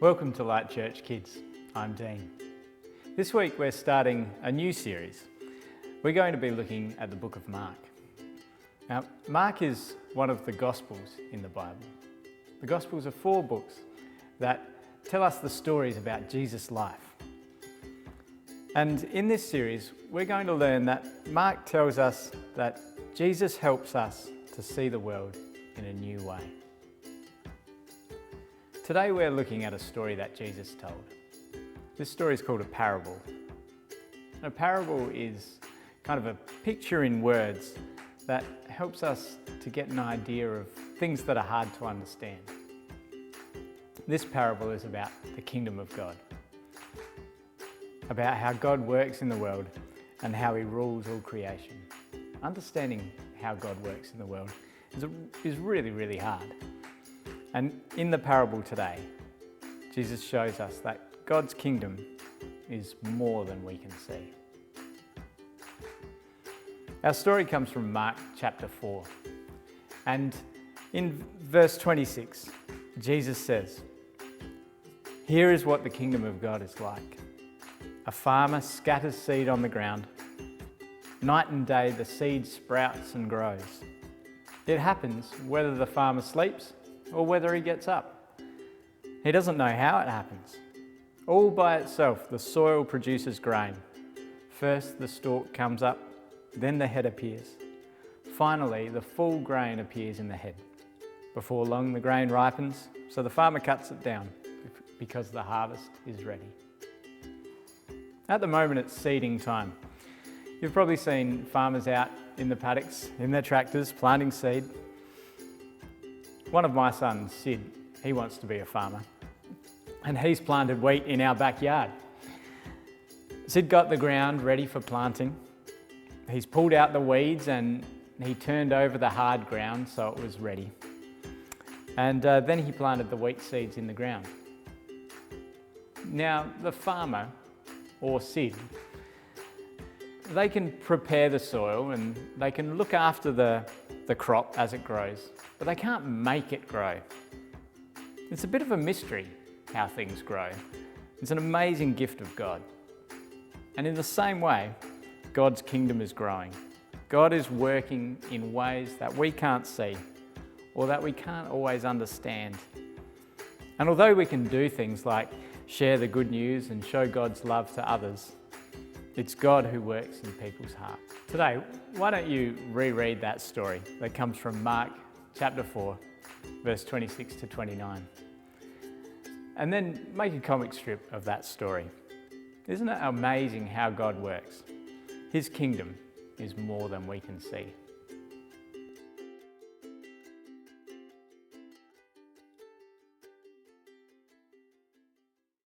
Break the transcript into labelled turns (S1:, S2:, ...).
S1: Welcome to Light Church Kids. I'm Dean. This week we're starting a new series. We're going to be looking at the book of Mark. Now, Mark is one of the Gospels in the Bible. The Gospels are 4 books that tell us the stories about Jesus' life. And in this series, we're going to learn that Mark tells us that Jesus helps us to see the world in a new way. Today we're looking at a story that Jesus told. This story is called a parable. A parable is kind of a picture in words that helps us to get an idea of things that are hard to understand. This parable is about the kingdom of God, about how God works in the world and how He rules all creation. Understanding how God works in the world is really, really hard. And in the parable today, Jesus shows us that God's kingdom is more than we can see. Our story comes from Mark chapter 4. And in verse 26, Jesus says, "Here is what the kingdom of God is like. A farmer scatters seed on the ground. Night and day the seed sprouts and grows. It happens whether the farmer sleeps or whether he gets up. He doesn't know how it happens. All by itself the soil produces grain. First the stalk comes up, then the head appears. Finally the full grain appears in the head. Before long the grain ripens, so the farmer cuts it down because the harvest is ready." At the moment it's seeding time. You've probably seen farmers out in the paddocks, in their tractors, planting seed. One of my sons, Sid, he wants to be a farmer, and he's planted wheat in our backyard. Sid got the ground ready for planting. He's pulled out the weeds and he turned over the hard ground so it was ready. And then he planted the wheat seeds in the ground. Now, the farmer, or Sid, they can prepare the soil and they can look after the crop as it grows, but they can't make it grow. It's a bit of a mystery how things grow. It's an amazing gift of God. And in the same way, God's kingdom is growing. God is working in ways that we can't see or that we can't always understand. And although we can do things like share the good news and show God's love to others, it's God who works in people's hearts. Today, why don't you reread that story that comes from Mark chapter 4, verse 26 to 29. And then make a comic strip of that story. Isn't it amazing how God works? His kingdom is more than we can see.